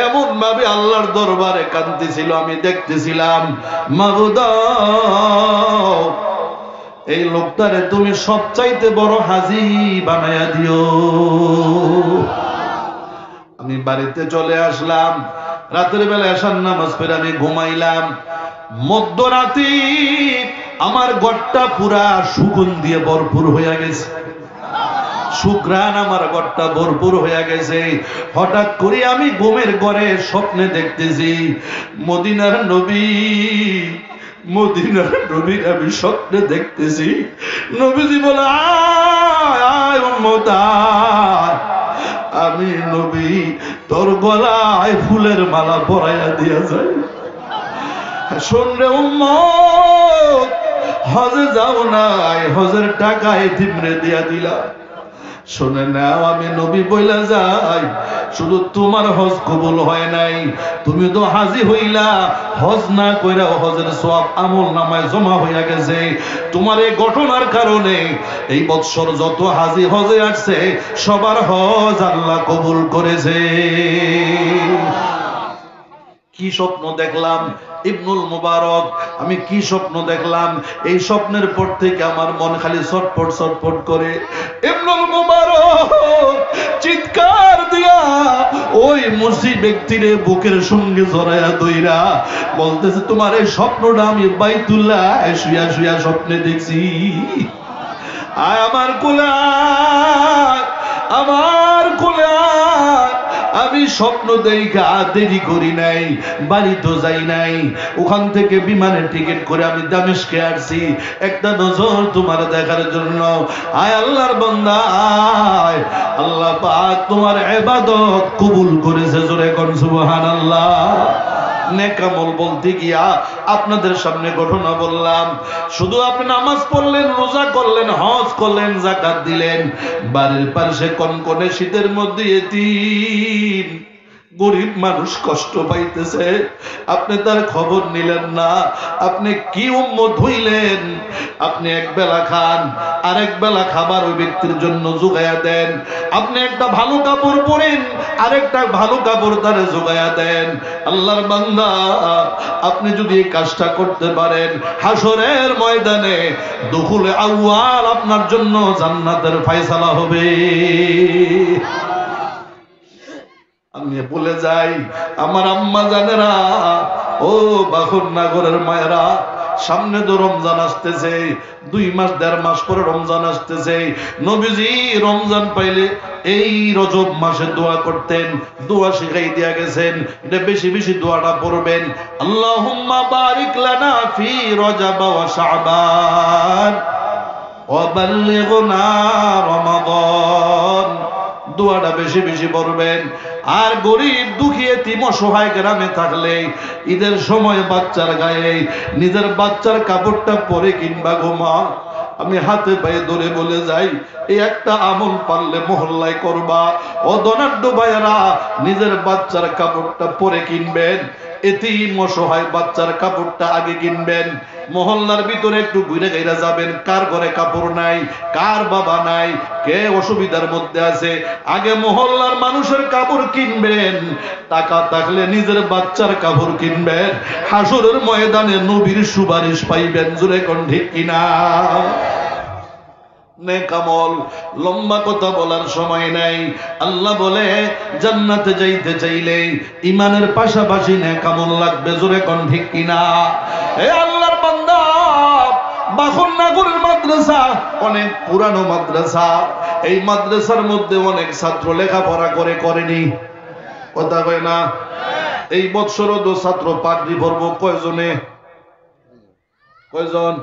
এমন ভাবে আল্লাহর দরবারে কাঁদতেছিল, আমি দেখতেছিলাম। মাবুদ, এই লোকটারে তুমি সবচাইতে বড় হাজি বানায়া দিও। আমি বাড়িতে চলে আসলাম। রাতের বেলা এশার নামাজ পড়ে আমি ঘুমাইলাম। মধ্যরাতে আমার ঘরটা পুরা সুগন্ধি দিয়ে ভরপুর হয়ে গেছে, সুঘ্রাণ আমার ঘরটা ভরপুর হয়ে গেছে। হঠাৎ করে আমি ঘুমের ঘরে স্বপ্নে দেখতেছি মদিনার নবী, মদিনার নবীর আমি স্বপ্নে দেখতেছি। নবীজি বলে, আয় উম্মত আয়, আমি নবী তোর গলায় ফুলের মালা পরাইয়া দিয়া যায়। শোন রে উম্মত, হজে যাও নাই, হজের টাকা এতিমরে দিয়া দিলা। শুনে নাও, আমি নবী বইলা যাই, শুধু তোমার হজ কবুল হয় নাই, তুমি তো হাজি হইলা, হজ না কইরা হজের সওয়াব আমল নামায় জমা হইয়া গেছে। তোমার এই ঘটনার কারণে এই বৎসর যত হাজি হজে আসছে সবার হজ আল্লাহ কবুল করেছে। কি স্বপ্ন দেখলাম ইবনুল মুবারক, আমি কি স্বপ্ন দেখলাম, এই স্বপ্নের পর থেকে আমার মন খালি ছটফট ছটফট করে। ইবনুল মুবারক চিৎকার দিয়া ওই মুসিব ব্যক্তিরে বুকের সঙ্গে জড়াইয়া দইরা বলতেছে, তোমার এই স্বপ্নটা আমি বাইতুল্লাহ শুয়া শুয়া স্বপ্নে দেখছি। আয় আমার কোলে, আমার কোলে। আমি স্বপ্ন দেখা দেরি করি নাই, বাড়ি তো যাই নাই, ওখান থেকে বিমানের টিকিট করে আমি দামেস্কে আসছি একটা নজর তোমার দেখার জন্য। আয় আল্লাহর বান্দা আয়, আল্লাহ পাক তোমার ইবাদত কবুল করেছে। জোরে কোন সুবহানাল্লাহ। নেকামল বলতে গিয়া আপনাদের সামনে ঘটনা বললাম। শুধু আপনি নামাজ পড়লেন, রোজা করলেন, হজ করলেন, যাকাত দিলেন, বাড়ির পাশে কনকনে শীতের মধ্যে এতিম গরিব মানুষ কষ্ট পাইতেছে, আপনি তার খবর নিলেন না। আপনি কি উম্মত হইলেন? আপনি এক বেলা খান, আরেক বেলা খাবার ওই ব্যক্তির জন্য জোগায়া দেন। আপনি একটা ভালো কাপড় পরেন, আরেকটা ভালো কাপড় তারে জোগায়া দেন। আল্লাহর বান্দা, আপনি যদি এই কাজটা করতে পারেন, হাসরের ময়দানে দুখুলে আউয়াল আপনার জন্য জান্নাতের ফয়সালা হবে। আমি বলে যাই, আমার আম্মা জানেরা, ও বাখুর নাগরের মায়েরা, সামনে তো রমজান আসতেছে, 2 মাস 1.5 মাস পরে রমজান আসতেছে। নবীজি রমজান পাইলে এই রজব মাসে দোয়া করতেন, দোয়া শিখাই দিয়া গেছেন। এটা বেশি বেশি দোয়াটা পড়বেন। আল্লাহুম্মা বারিক লানা ফি রজব ওয়া শাবান ওয়া বাল্লিগনা রমাদান। দোয়াটা বেশি বেশি পড়বেন। আর গরিব দুঃখী এতিম অসহায় গ্রামে থাকলে ঈদের সময় বাচ্চার গায়ে নিজের বাচ্চার কাপড়টা পরে কিংবা ঘুমা, আমি হাতে পায়ে ধরে বলে যাই, এই একটা আমল পারলে মহল্লায় করবা। ও ধনাঢ্য ভাইয়েরা, নিজের বাচ্চার কাপড়টা পরে কিনবেন, এতিম অসহায় বাচ্চার কাপড়টা আগে কিনবেন। মহল্লার ভিতরে একটু ঘুরে গাইরা যাবেন, কার ঘরে কাপড় নাই, কার বাবা নাই, কে অসুবিধার মধ্যে আছে, আগে মহল্লার মানুষের কাপড় কিনবেন। টাকা থাকলে নিজের বাচ্চার কাপড় কিনবেন, হাসরের ময়দানে নবীর সুপারিশ পাইবেন। জোরে কোন ঠিক কিনা? নেকামল। লম্বা কথা বলার সময় নাই। আল্লাহ বলে, জান্নাতে যাইতে চাইলে ইমানের পাশাপাশি নেকামল লাগবে। জোরে কোন ঠিক কিনা? হে আল্লাহর বান্দা, বাখুরনগরের মাদ্রাসা অনেক পুরানো মাদ্রাসা। এই মাদ্রাসার মধ্যে অনেক ছাত্র লেখাপড়া করেনি, কথা কয় না? এই বৎসরও তো ছাত্র পাগড়ি পরবো কয়জনে? কয়জন?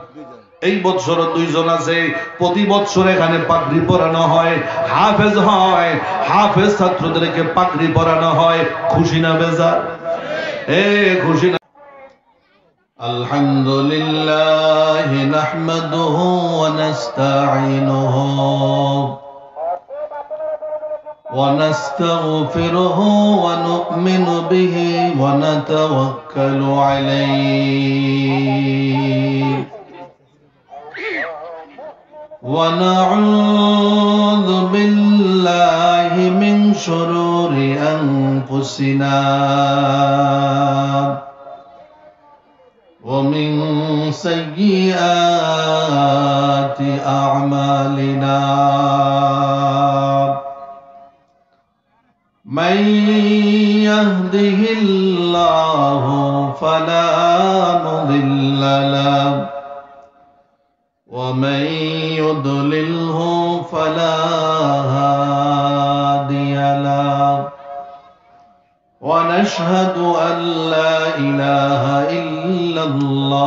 এই বছর 2 জন আছে। প্রতি বছর এখানে পাগড়ি পরানো হয়, হাফেজ হয়, হাফেজ ছাত্রদেরকে পাগড়ি পরানো হয়। খুশি না বেজার? খুশি না? আলহামদুলিল্লাহ নাহমাদুহু ওয়া নাস্তাঈনুহু ওয়া নাস্তাগফিরুহু ওয়া নু'মিনু বিহি ওয়া নাতাওয়াক্কালু আলাইহি ونعوذ بالله من شرور أنفسنا أنفسنا ومن سيئات أعمالنا من يهده الله فلا مضل له ومن يضلله فلا هادي له ونشهد أن لا إله إلا الله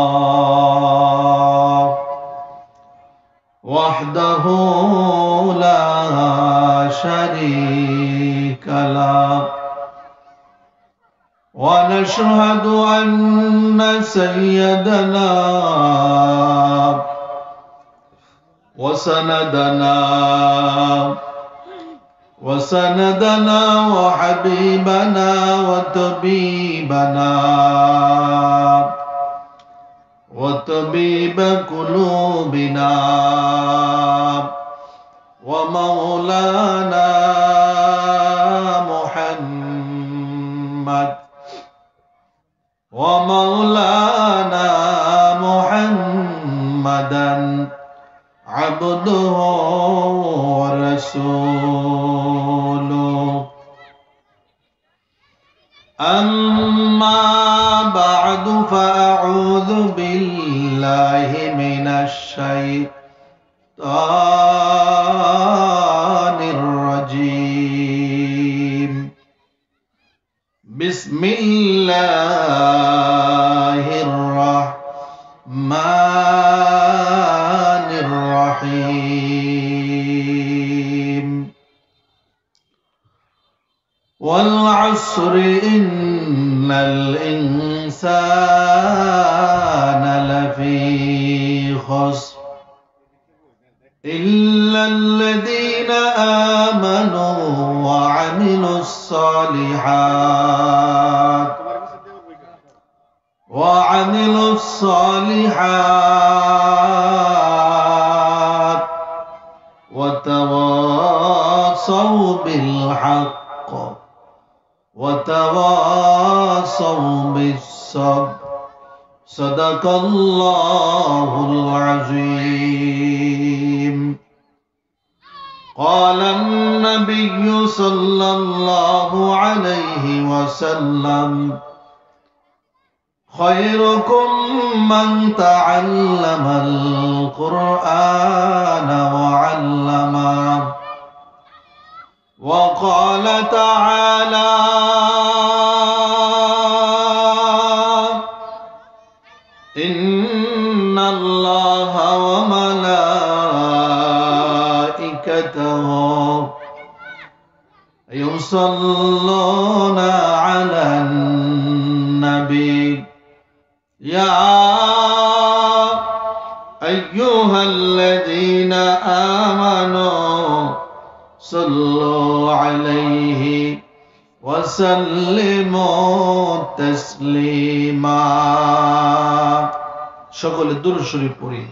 وحده لا شريك له ونشهد أن سيدنا وسندنا وحبيبنا وطبيب قلوبنا ومولانا محمدا عبده ورسوله أما بعد فأعوذ بالله من الشيطان الرجيم بسم الله الرحمن الرحيم والعصر إن الإنسان لفي خسر إلا الذين آمنوا وعملوا الصالحات وتواصوا بالحق وتواصوا بالصبر صدق الله العظيم قال النبي صلى الله عليه وسلم خيركم من تعلم القرآن وعلمه وقال تعالى إن الله وملائكته يصلون على النبي يا أيها الذين آمنوا صلوا عليه وسلموا تسليما সকলে দুরূদ শরীফ পড়ি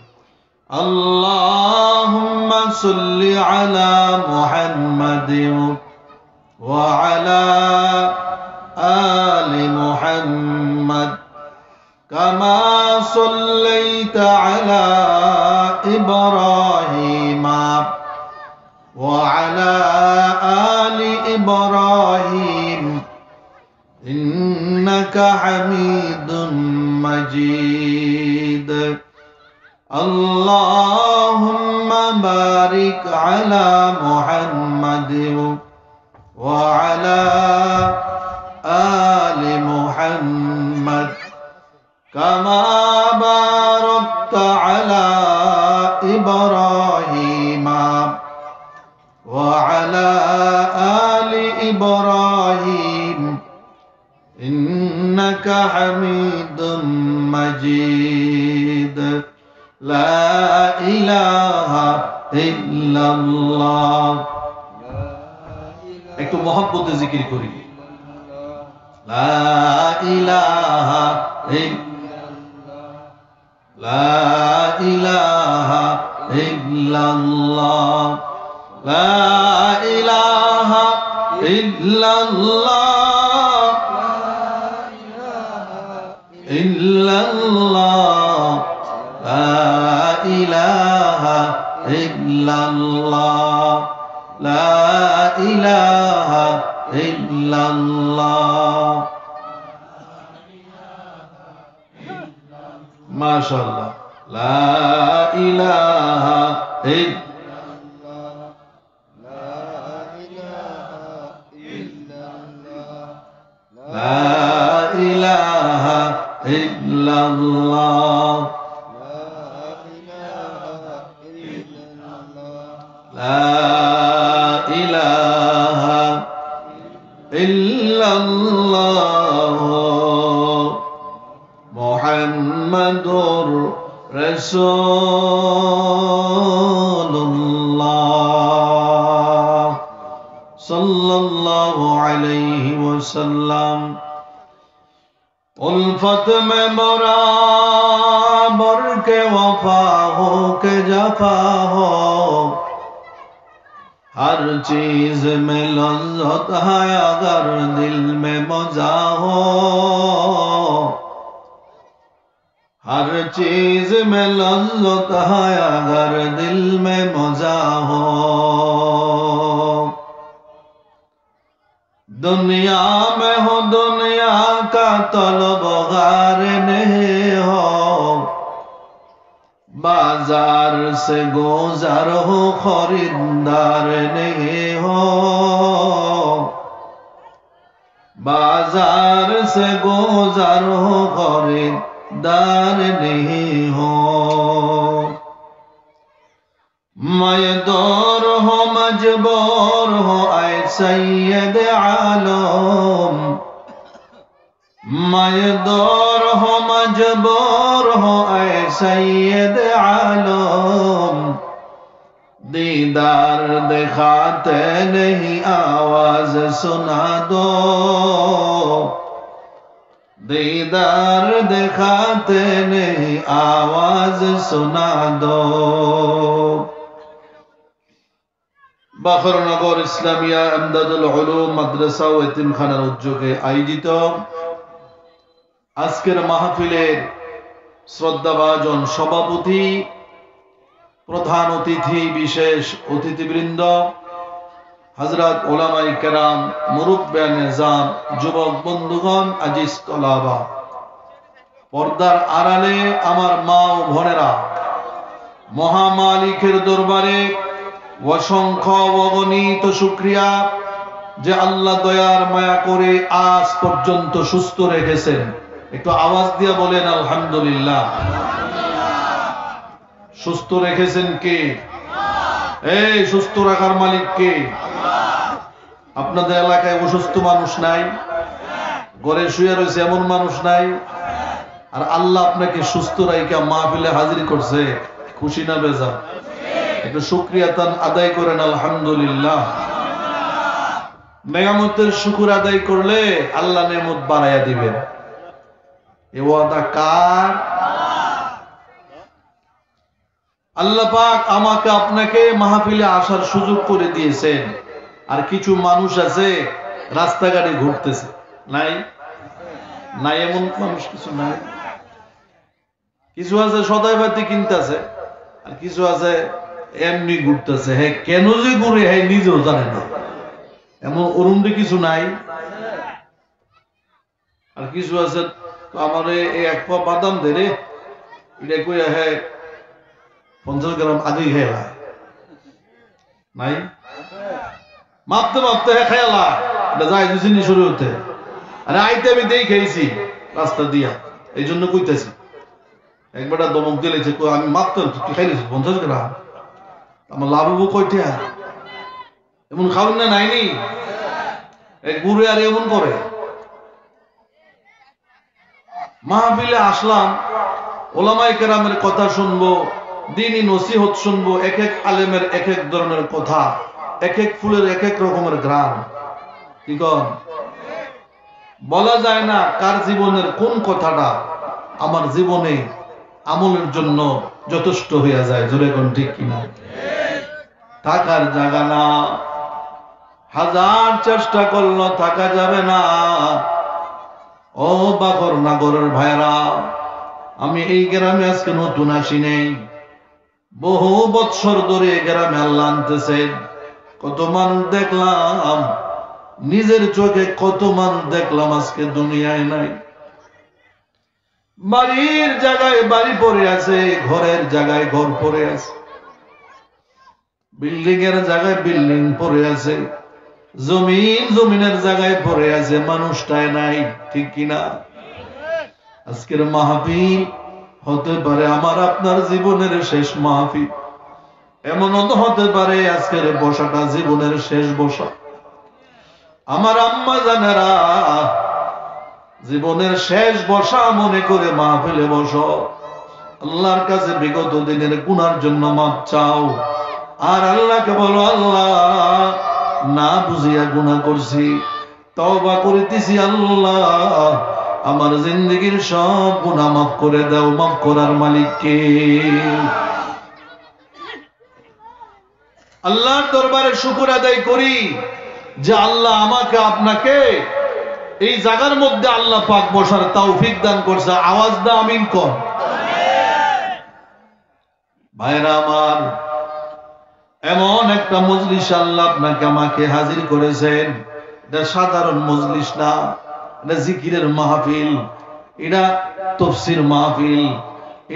اللهم صل على محمد وعلى آل محمد كما صليت على إبراهيم وعلى آل إبراهيم إنك حميد مجيد اللهم بارك على محمد وعلى آل محمد كما باركت على إبراهيم وعلى آل إبراهيم إنك حميد مجيد لا إله إلا الله একটু মহব্বতে জিকির করি লা ইলাহা ইল্লাল্লাহ লা ইলাহা ইল্লাল্লাহ লা ইলাহা ইল্লাল্লাহ ইল্লাল্লাহ লা ইলাহা ইল্লাল্লাহ লা ইলাহা ইল্লাল্লাহ মাশাআল্লাহ লা ইলাহা লা ইলাহা ইল্লাল্লাহ লা ইলাহা ইল্লাল্লাহ মুহাম্মাদুর রাসূলুল্লাহ सल्लल्लाहु अलैहि वसल्लम उल्फत में बराबर के वफा हो के जफा हो हर चीज में लज्जत है अगर दिल में मजा हो हर चीज में लज्जत है अगर दिल में मजा हो दुनिया में हो दुनिया का तलबगार नहीं हो बाजार से गुजर हो खरीदार नहीं हो बाजार से गुजर हो खरीदार नहीं हो मजदूर हो मजबूर हो ऐ सैयद आलम मजदूर हो मजबूर हो ऐ सैयद आलम दीदार दिखाते नहीं आवाज सुना दो दीदार दिखाते नहीं आवाज सुना दो বাখরনগর ইসলামিয়া ইমদাদুল উলুম মাদ্রাসা ও এতিমখানার উদ্যোগে আয়োজিত আজকের মাহফিলের শ্রদ্ধাভাজন সভাপতি প্রধান অতিথি বিশেষ অতিথিবৃন্দ হযরত উলামায়ে কেরাম মুরব্বিয়ান নিজাম যুবক বন্ধুগণ আজিজ তলাবা পর্দার আড়ালে আমার মা ও বোনেরা মহামালিকের দরবারে অসংখ্য অগণিত শুকরিয়া যে আল্লাহ দয়ার মায়া করে আজ পর্যন্ত সুস্থ রেখেছেন একটু আওয়াজ দিয়ে বলেন আলহামদুলিল্লাহ সুস্থ রেখেছেন কে এই সুস্থ রাখার মালিক কে আপনাদের এলাকায় অসুস্থ মানুষ নাই ঘরে শুয়ে রয়েছে এমন মানুষ নাই আর আল্লাহ আপনাকে সুস্থ রাইখা মাহফিলে হাজির করছে খুশি না বেজার একটু শুকরিয়াতান আদায় করেন আলহামদুলিল্লাহ নেয়ামতের শুকর আদায় করলে আল্লাহ নেয়ামত বাড়াইয়া দিবেন এই ওয়াদা কার আল্লাহ পাক আমাকে আপনাকে মাহফিলে আসার সুযোগ করে দিয়েছেন আর কিছু মানুষ আছে রাস্তাঘাটে ঘুরতেছে নাই নাই এমন মানুষ কিছু নাই কিছু আছে সদাই বাতি কিনতেছে আর কিছু আছে এমনি ঘুরতেছে হ্যাঁ কেন যে ঘুরে হ্যাঁ নিজেও জানে না এমন অরুণে কিছু নাই আর কিছু আছে আমার এই এক পা বাদাম ধরে এটা কইয়া হ্যাঁ 50 গ্রাম আগে খেলা নাই মাপতে মাপতে হ্যাঁ খেলা এটা যাই দুদিনই শুরু হতে আরে আইতে আমি দেই খেয়েছি রাস্তা দিয়া এই জন্য কইতেছি একবার দমক দিলেছে আমি মাপতাম তুই খাইলেছিস 50 গ্রাম আমার লাভ হবো কয়টা এমন খাবেন না নাইনি এক গুরু আর এমন করে মাহফিলে আসলাম ওলামায়ে কেরামের কথা শুনবো দ্বীনি নসিহত শুনবো এক এক আলেমের এক এক ধরনের কথা এক এক ফুলের এক এক রকমের ঘ্রাণ কি কন বলা যায় না কার জীবনের কোন কথাটা আমার জীবনে আমলের জন্য যথেষ্ট হইয়া যায় জোরে কোন ঠিক কিনা থাকার জায়গা না হাজার চেষ্টা করলো থাকা যাবে না ও বাকর নাগরের ভাইরা আমি এই গ্রামে আজকে নতুন আসি নেই, বহু বৎসর ধরে এই গ্রামে আল্লাহ আনতেছেন। কত মানুষ দেখলাম, নিজের চোখে কত মানুষ দেখলাম আজকে দুনিয়ায় নাই। বাড়ির জায়গায় বাড়ি পড়ে আছে, ঘরের জায়গায় ঘর পড়ে আছে, বিল্ডিং এর জায়গায় বিল্ডিং পড়ে আছে, জমিনের জায়গায় পড়ে আছে, মানুষটাই নাই। ঠিক কিনা? আজকের মাহফিল হতে পারে আমার আপনার জীবনের শেষ মাহফিল, এমনও তো হতে পারে আজকের বসাটা জীবনের শেষ বসা। আমার আম্মা জানেরা, জীবনের শেষ বসা মনে করে মাহফিলে বসো, আল্লাহর কাছে বিগত দিনের গুনার জন্য মাপ চাও, আর আল্লাহকে বলো, আল্লাহ না বুঝিয়া গুনাহ করছি, তওবা করিতেছি, আল্লাহ আমার জিন্দেগীর সব গুনাহ মাফ করে দাও। মাফ করার মালিক কে? আল্লাহর দরবারে শুকর আদায় করি যে আল্লাহ আমাকে আপনাকে এই জায়গার মধ্যে আল্লাহ পাক বসার তৌফিক দান করছে। আওয়াজ দা আমিন কর। ভাইরা আমার, এমন একটা মজলিস আল্লাহ আপনাকে আমাকে হাজির করেছেন, এটা সাধারণ মজলিস না, এটা জিকিরের মাহফিল, এটা তাফসীর মাহফিল,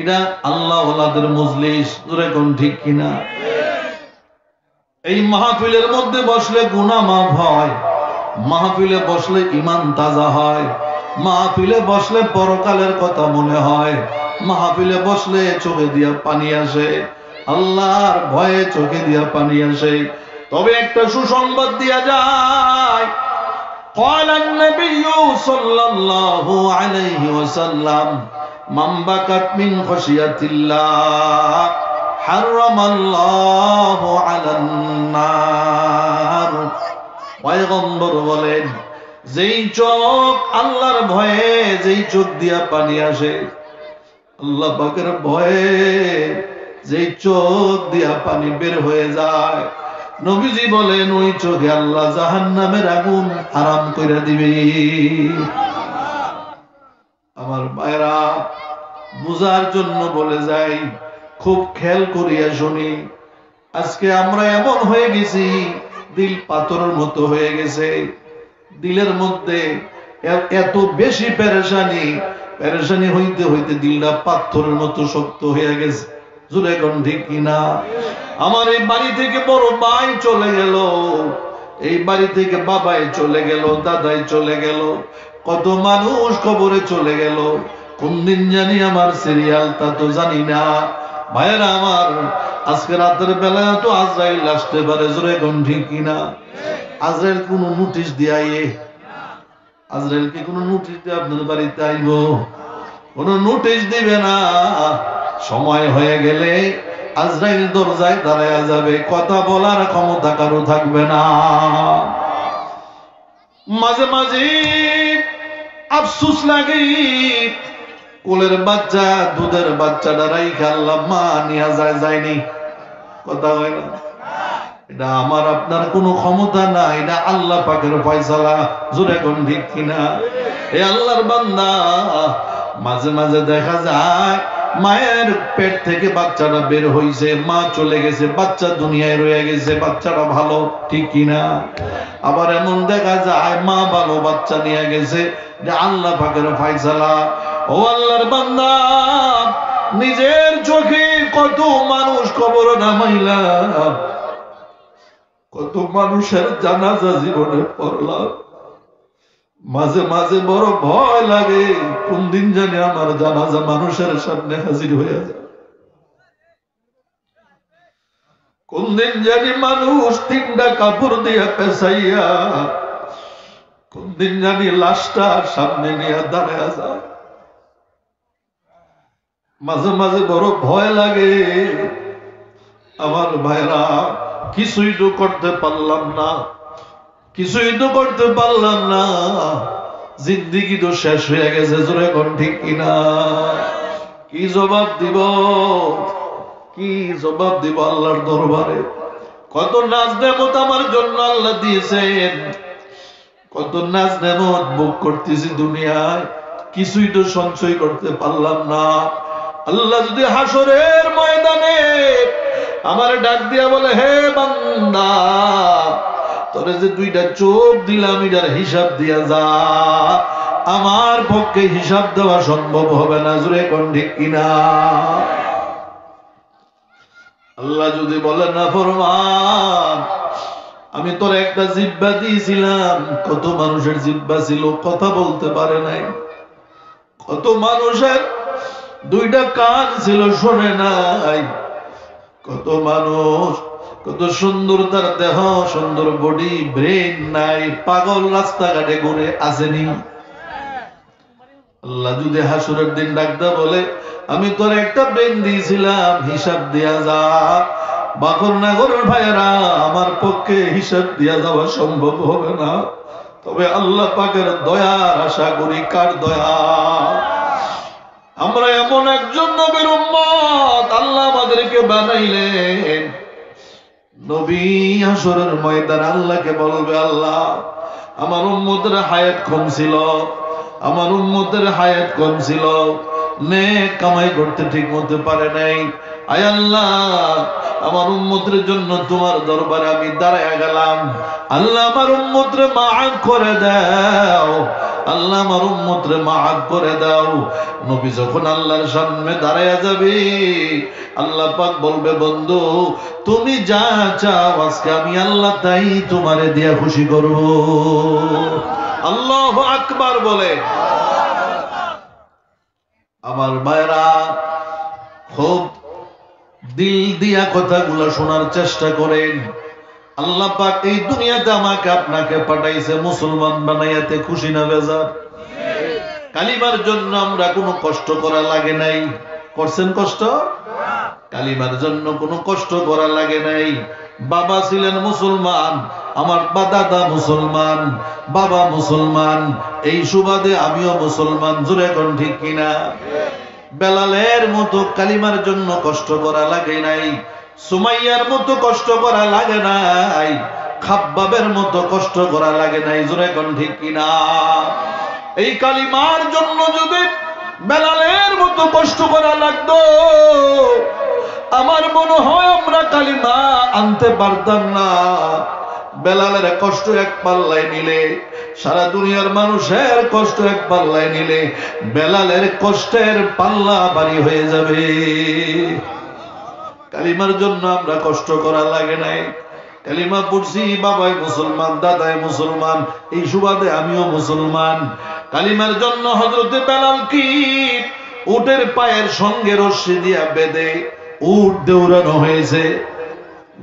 এটা আল্লাহ ওয়ালাদের মজলিস। জোরে কোন ঠিক কিনা? এই মাহফিলের মধ্যে বসলে গুনাহ মাফ হয়, মাহফিলে বসলে ঈমান তাজা হয়, মাহফিলে বসলে পরকালের কথা মনে হয়, মাহফিলে বসলে চোখে দিয়া পানি আসে, আল্লাহর ভয়ে চোখে দিয়া পানি আসে। তবে একটা সুসংবাদ দিয়া যায়, قال النبي صلى الله عليه وسلم من بكت من خشية الله حرم الله على النار। পয়গম্বর বলেন, যেই চোখ আল্লাহর ভয়ে, যেই চোখ দিয়া পানি আসে, আল্লাহ পাকের ভয়ে যেই চোখ দিয়া পানি বের হয়ে যায়, নবীজি বলেন ওই চোখে আল্লাহ জাহান্নামের আগুন হারাম করে দিবে। আমার ভাইরা, বুঝার জন্য বলে যাই, খুব খেয়াল করিয়া শুনি। আজকে আমরা এমন হয়ে গেছি, দিল পাথরের মতো হয়ে গেছে, দিলের মধ্যে এত বেশি পেরেশানি হইতে হইতে দিলটা পাথরের মতো শক্ত হয়ে গেছে। জুড়ে কোন ঠিক কিনা? আমার এই বাড়ি থেকে বড় ভাই চলে গেল, এই বাড়ি থেকে বাবাই চলে গেল, দাদাই চলে গেল, কত মানুষ কবরে চলে গেল, কোন দিন জানি আমার সিরিয়াল তা তো জানি না। ভাইয়েরা আমার, আজকে রাতের বেলায় তো আজরাইল আসতে পারে। জোরে কোন ঠিক কিনা? আজরাইল কোন নোটিশ দিয়ে, আজরাইল কি কোন নোটিশ দিয়ে আপনার বাড়িতে আইব? কোন নোটিশ দিবে না। সময় হয়ে গেলে আজরাইল দরজায় দাঁড়ায়া যাবে, কথা বলার ক্ষমতা কারো থাকবে না। মাঝে মাঝে আফসোস লাগে, কোলের বাচ্চা, দুধের বাচ্চাটা রাইখা আল্লাহ মা নিয়ে যায়নি, কথা হয় না। এটা আমার আপনার কোনো ক্ষমতা না, এটা আল্লাহ পাকের ফয়সালা। জোরে কোন ঠিক কিনা? এ আল্লাহর বান্দা, মাঝে মাঝে দেখা যায় মায়ের পেট থেকে বাচ্চাটা বের হইছে, মা চলে গেছে, বাচ্চা দুনিয়ায় রয়ে গেছে, বাচ্চাটা ভালো, ঠিক কিনা? আবার এমন দেখা যায় মা ভালো, বাচ্চা নিয়ে গেছে, যে আল্লাহ পাকের ফয়সালা। ও আল্লাহর বান্দা, নিজের চোখে কত মানুষ কবর নামাইলাম, কত মানুষের জানাজা জীবনে পড়লাম, মাঝে মাঝে বড় ভয় লাগে, কোন দিন জানি আমার জানাজা মানুষের সামনে হাজির হয়ে যায়, কোন দিন জানি মানুষ তিনটা কাপড় দিয়ে পেছাইয়া, কোন দিন জানি লাশটা সামনে নিয়ে দাঁড়ায় যায়। মাঝে মাঝে বড় ভয় লাগে। আমার ভাইরা, কিছুই তো করতে পারলাম না, কিছুই তো করতে পারলাম না, জিন্দেগি তো শেষ হয়ে গেছে। জোরে কোন ঠিক কিনা? কি জবাব দিব, কি জবাব দিব আল্লাহর দরবারে? কত নাজ নেমত আমার জন্য আল্লাহ দিয়েছেন, কত নাজ নেমত ভোগ করতেছি দুনিয়ায়, কিছুই তো সঞ্চয় করতে পারলাম না। আল্লাহ যদি হাসরের ময়দানে আমার ডাক দিয়া বলে, হে বান্দা, তোরে যে দুইটা চোখ দিলাম এটার হিসাব দিয়া যা, আমার পক্ষে হিসাব দেওয়া সম্ভব হবে না। জোরে কোন ঠিক কিনা? আল্লাহ যদি বলেন, না ফরমান, আমি তোর একটা জিহ্বা দিয়েছিলাম, কত মানুষের জিহ্বা ছিল কথা বলতে পারে নাই, কত মানুষের দুইটা কান ছিল শোনে নাই, কত মানুষ কত সুন্দর তার দেহ, সুন্দর বডি, ব্রেন নাই, পাগল রাস্তাঘাটে ঘুরে আসেনি। আল্লাহ যদি হাসরের দিন ডাকতে বলে, আমি তোর একটা ব্রেন দিয়েছিলাম, হিসাব দিয়া যা, বাকর নাগরের ভাইয়েরা, আমার পক্ষে হিসাব দিয়া যাওয়া সম্ভব হবে না। তবে আল্লাহ পাকের দয়ার আশা করি। কার দয়া? আমরা এমন একজন নবীর উম্মত আল্লাহ আমাদেরকে বানাইলেন। নবী হাসরের ময়দান আল্লাহকে বলবে, আল্লাহ আমার উম্মতের হায়াত কম ছিল, আমার উম্মতের হায়াত কম ছিল, নেক কামাই করতে ঠিক মতো পারে নাই। আয় আল্লাহ, আমার উম্মতের জন্য তোমার দরবারে আমি দাঁড়ায় গেলাম, আল্লাহ আমার উম্মতরে মাফ করে দাও, আল্লাহ আমার উম্মতরে মাফ করে দাও। নবী যখন আল্লাহর সামনে দাঁড়ায় যাবে, আল্লাহ পাক বলবে, বন্ধু তুমি যা চাও আজকে আমি আল্লাহ তাই তোমারে দিয়া খুশি করব। আল্লাহু আকবার বলে। আমার ভাইরা, খুব দিল দিয়া কথাগুলো শোনার চেষ্টা করেন। আল্লাহ পাক এই দুনিয়াতে আমাকে আপনাকে পাঠাইছে মুসলমান বানাইয়াতে, খুশি না বেজার? কালিমার জন্য আমরা কোনো কষ্ট করা লাগে নাই। করছেন কষ্ট? কালিমার জন্য কোনো কষ্ট করা লাগে নাই। বাবা ছিলেন মুসলমান, আমার দাদা মুসলমান, বাবা মুসলমান, এই সুবাদে আমিও মুসলমান। জোরে কোন ঠিক কিনা? বেলালের মতো কালিমার জন্য কষ্ট করা লাগে নাই, সুমাইয়ার মতো কষ্ট করা লাগে নাই, খাব্বাবের মতো কষ্ট করা লাগে নাই। জোরে কোন ঠিক কিনা? এই কালিমার জন্য যদি বেলালের মতো কষ্ট করা লাগতো, আমার মনে হয় আমরা কালিমা আনতে পারতাম না। বেলালের কষ্ট এক পাল্লায় নিলে, সারা দুনিয়ার মানুষের কষ্ট এক পাল্লায় নিলে, বেলালের কষ্টের পাল্লা ভারী হয়ে যাবে। কালিমার জন্য আমরা কষ্ট করা লাগে নাই। কালিমা পড়ছি, বাবাই মুসলমান, দাদাই মুসলমান, এই সুবাদে আমিও মুসলমান। কালিমার জন্য হযরতে বেলাল কি উটের পায়ের সঙ্গে রশ্মি দিয়া বেঁধে উট দৌড়ানো হয়েছে।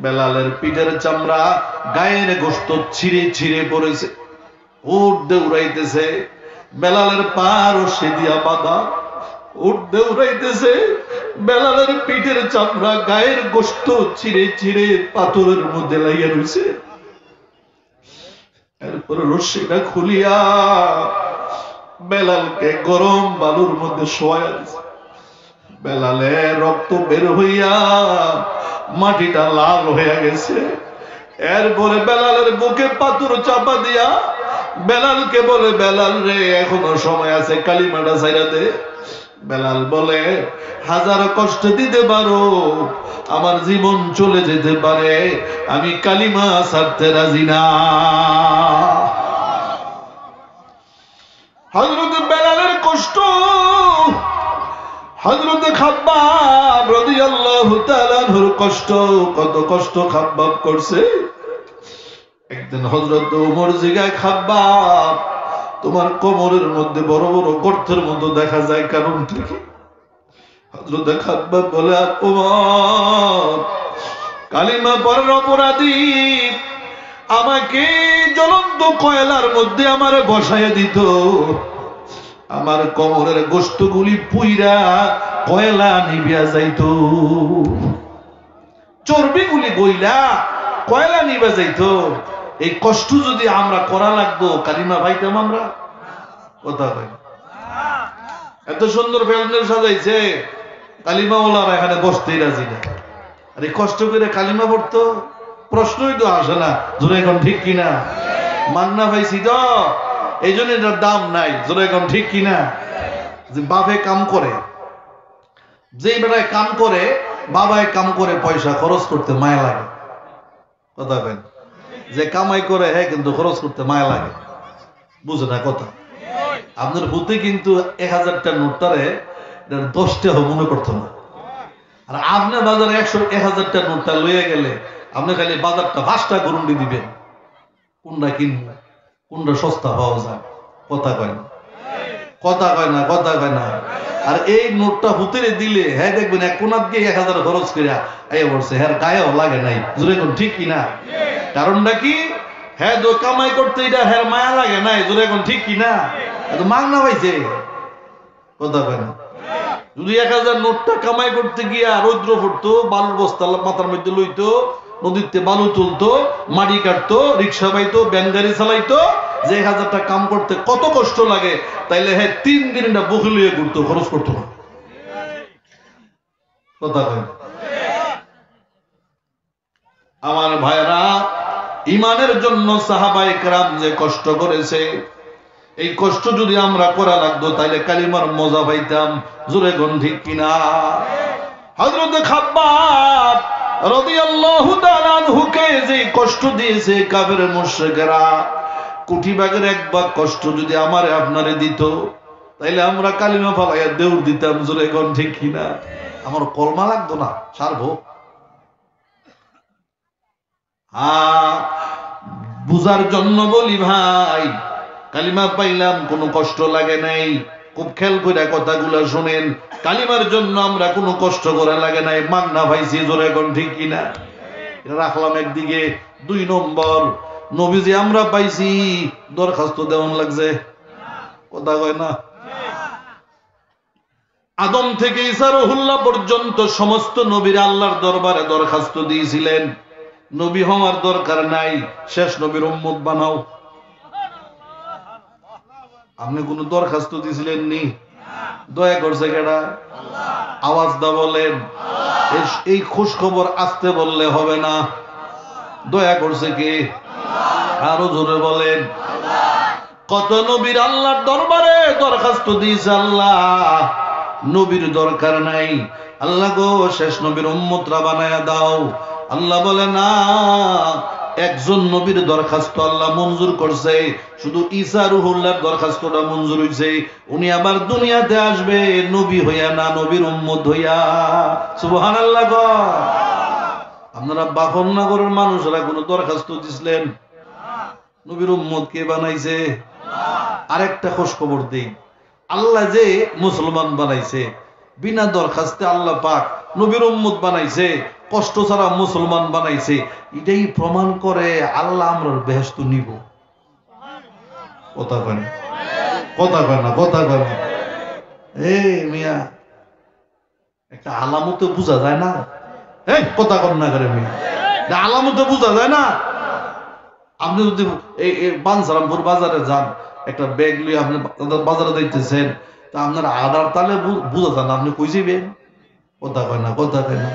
বেলালের পিঠের চামড়া, গায়ের গোশত ছিঁড়ে ছিঁড়ে পড়েছে, উট দৌড়াইতেছে। বেলালের পা রশ্মি দিয়া বাঁধা, উট দৌড়াইতেছে। বেলালের পিঠের চামড়া, গায়ের গোশত ছিঁড়ে ছিঁড়ে পাথরের মধ্যে লাইয়া রয়েছে। এরপর রশ্মিটা খুলিয়া বেলালকে গরম বালুর মধ্যে শোয়া দিছে। বেলালের রক্ত বের হইয়া মাটিটা লাল হয়ে গেছে। এরপরে বেলালের বুকে পাথর চাপা দিয়া বেলালকে বলে, বেলাল রে, এখনো সময় আছে, কালিমাটা ছাইরা দে। বেলাল বলে, হাজার কষ্ট দিতে পারো, আমার জীবন চলে যেতে পারে, আমি কালিমা ছাড়তে রাজি না। হযরত বেলালের কষ্ট, হযরত খাব্বাব রাদিয়াল্লাহু তাআলা আনহুর কষ্ট, কত কষ্ট খাব্বাব করছে। একদিন হযরত ওমর জিগায়, খাব্বাব তোমার কোমরের মধ্যে বড় বড় গর্তের মতো দেখা যায়, কারণটা কি? হযরত খাব্বাব বলে, ওমর, কালিমা পড়ার অপরাধী আমাকে জ্বলন্ত কয়লার মধ্যে আমারে বসাইয়া দিত, আমার কোমরের গোশতগুলি পুইরা কয়লা নিভিয়া যাইত, চর্বিগুলি গইলা কয়লা নিভা যাইত। এই কষ্ট যদি আমরা করা লাগতো, কালিমা পাইতাম আমরা? কথা ভাই, এত সুন্দর প্যান্ডেল সাজাইছে, কালিমা ওলারা এখানে বসতেই রাজি না। আরে কষ্ট করে কালিমা পড়তো, প্রশ্নই তো আসে না। জোরে এখন ঠিক কিনা? মান্না পাইছি তো, এই জন্য এটার দাম নাই। জোরে এখন ঠিক কিনা? যে বাপে কাম করে, যেই বেটায় কাম করে বাবায় কাম করে পয়সা খরচ করতে মায়া লাগে। কথা কেন? যে কামাই করে হ্যাঁ কিন্তু খরচ করতে মায়া লাগে, বুঝে না কথা। আপনার ভূতে কিন্তু 1000টা নোটটারে 10টা মনে করতো না। আর আপনি বাজারে 1000টা নোটটা লইয়া গেলে আপনি খালি বাজারটা 5টা গরুন্ডি দিবেন, কোনটা কিনবো, কোনটা সস্তা পাওয়া যায়। কথা কয় না, কথা কয় না, কথা কয় না। আর এই নোটটা ভূতেরে দিলে হ্যাঁ দেখবেন এক কোনার দিয়ে 1000 খরচ করিয়া এই বলছে হ্যাঁ গায়েও লাগে নাই। জোরে কোন ঠিক কিনা? কারণটা কি? হ্যাঁ তো কামাই করতে এটা হ্যাঁ মায়া লাগে নাই। জোরে কোন ঠিক কিনা? মাগনা পাইছে। কথা কয় না। যদি 1000 নোটটা কামাই করতে গিয়া রৌদ্র পড়তো, বালুর বস্তা মাথার মধ্যে লইতো, নদীতে বালু তুলতো, মাটি কাটতো, রিক্সা পাইতো, ব্যান গাড়ি চালাইতো, যে 1000টা কাম করতে কত কষ্ট লাগে, তাইলে হ্যাঁ 3 দিন এটা বকে লইয়া ঘুরতো, খরচ করতো না। কথা কয়। আমার ভাইরা, ইমানের জন্য সাহাবায়ে কেরাম যে কষ্ট করেছে, এই কষ্ট যদি আমরা করা লাগতো তাইলে কালিমার মজা পাইতাম। জোরে কোন ঠিক কিনা? হযরত খাব্বাব রাদিয়াল্লাহু তাআলা আনহুকে যে কষ্ট দিয়েছে কাফের মুশরিকরা, কোটি ভাগের 1 ভাগ কষ্ট যদি আমারে আপনারে দিত তাইলে আমরা কালিমা ফালাইয়া দৌড় দিতাম। জোরে কোন ঠিক কিনা? আমার কলমা লাগতো না, সারবো। বুঝার জন্য বলি ভাই, কালিমা পাইলাম, কোনো কষ্ট লাগে নাই। খুব খেয়াল করে কথাগুলো শুনেন, কালিমার জন্য আমরা কোনো কষ্ট করা লাগে নাই, মাগনা পাইছি। জোরে কোন ঠিক কিনা? এটা রাখলাম একদিকে। 2 নম্বর, নবীজি আমরা পাইছি, দরখাস্ত দেওয়ান লাগছে। কথা কয় না? আদম থেকে ঈসা রুহুল্লাহ পর্যন্ত সমস্ত নবীরা আল্লাহর দরবারে দরখাস্ত দিয়েছিলেন, নবী হওয়ার দরকার নাই, শেষ নবীর উম্মত বানাও। আপনি কোন দরখাস্ত দিয়েছিলেন নি? দয়া করছে কেডা? আওয়াজ দা বলেন। এই খুশ খবর আসতে বললে হবে না। দয়া করছে কে? আরো জোরে বলেন। কত নবীর আল্লাহর দরবারে দরখাস্ত দিয়েছে, আল্লাহ নবীর দরকার নাই, আল্লাহ গো শেষ নবীর উম্মতরা বানায়া দাও। আল্লাহ বলে না, একজন নবীর দরখাস্ত আল্লাহ মঞ্জুর করছে, শুধু ঈসা রুহুল্লাহর দরখাস্তটা মঞ্জুর হইছে। উনি আবার দুনিয়াতে আসবে নবী হইয়া না, নবীর উম্মত হইয়া। সুবহানাল্লাহ গো। আপনারা বাখরনগরের মানুষরা কোন দরখাস্ত দিছিলেন? নবীর উম্মত কে বানাইছে? আরেকটা খোঁজ খবর দেই, আল্লাহ যে মুসলমান বানাইছে বিনা দরখাস্তে, আল্লাহ পাক নবীর উম্মত বানাইছে, কষ্ট ছাড়া মুসলমান বানাইছে, এটাই প্রমাণ করে আল্লাহ আমরা বেহেশত নিব। কথা কয় না, কথা কয় না, কথা কয় না। এই মিয়া, একটা আলামতে বোঝা যায় না? এই কথা কন না করে মিয়া, আলামতে বোঝা যায় না? আপনি যদি এই বাঞ্ছারামপুর বাজারে যান, একটা ব্যাগ নিয়ে আপনি বাজারে দেখতেছেন, তা আপনার আধার তালে বোঝা যান আপনি কই যাবেন। কথা কয় না, কথা কয় না।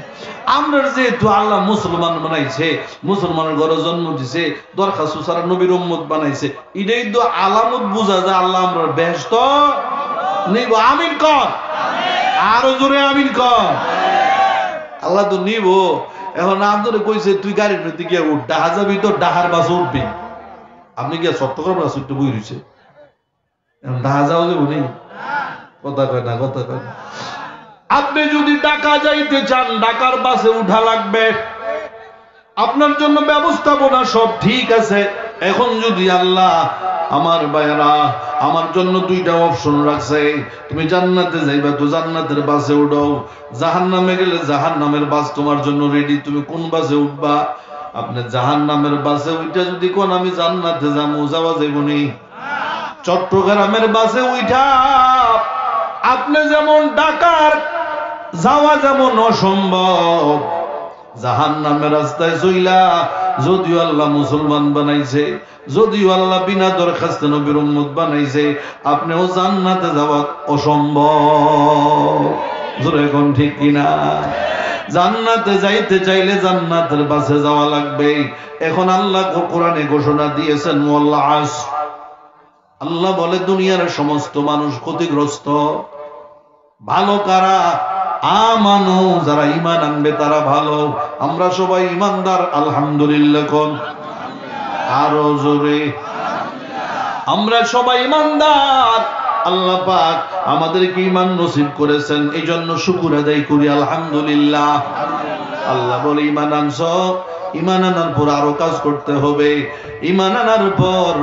আমরা যেহেতু আল্লাহ মুসলমান বানাইছে, মুসলমানের ঘরে জন্ম দিছে, দরখাস্ত ছাড়া নবীর উম্মত বানাইছে, এটাই তো আলামত বোঝা যায় আল্লাহ আমরা বেহেশত নিব। আমিন কর, আরো জোরে আমিন কর। আল্লাহ তো নিব। এখন আপনারা কইছে তুই গাড়ির মধ্যে গিয়ে উঠ, ডাহা যাবি তো ডাহার বাসে উঠবি। আপনি গিয়ে চট্টগ্রাম বাস উঠতে বই রয়েছে, ডাহা যাও যে উনি। কথা কয় না, কথা কয় না। আপনি যদি ঢাকা যাইতে চান, ঢাকার বাসে উঠা লাগবে, আপনার জন্য ব্যবস্থাপনা সব ঠিক আছে। এখন যদি আল্লাহ আমার ভাইরা আমার জন্য 2টা অপশন রাখছে, তুমি জান্নাতে যাইবা তো জান্নাতের বাসে উঠো, জাহান্নামে গেলে জাহান্নামের বাস তোমার জন্য রেডি, তুমি কোন বাসে উঠবা? আপনি জাহান্নামের বাসে উঠা যদি কোন আমি জান্নাতে যাবো, যাওয়া যাইবনি। চট্টগ্রামের বাসে উঠা আপনি যেমন ঢাকার যাওয়া যেমন অসম্ভব, জাহান্নামের রাস্তায় চইলা যদিও আল্লাহ মুসলমান বানাইছে, যদিও আল্লাহ বিনা দরখাস্তে নবীর উম্মত বানাইছে, আপনিও জান্নাতে যাওয়া অসম্ভব। জোরে কোন ঠিক কিনা? জান্নাতে যাইতে চাইলে জান্নাতের বাসে যাওয়া লাগবে। এখন আল্লাহ কোরআনে ঘোষণা দিয়েছেন ওয়াল আসর, আল্লাহ বলে দুনিয়ার সমস্ত মানুষ ক্ষতিগ্রস্ত, ভালো কারা? আমানু, যারা ঈমান আনবে তারা ভালো। আমরা সবাই ঈমানদার আলহামদুলিল্লাহ কোন, আরো জোরে। আমরা সবাই ঈমানদার। আল্লাহ পাক আমাদেরকে ঈমান নসিব করেছেন, এই জন্য শুকর আদায় করি আলহামদুলিল্লাহ। আল্লাহ বলে ঈমান আনছো, ঈমান আনার পর আরো কাজ করতে হবে। ঈমান আনার পর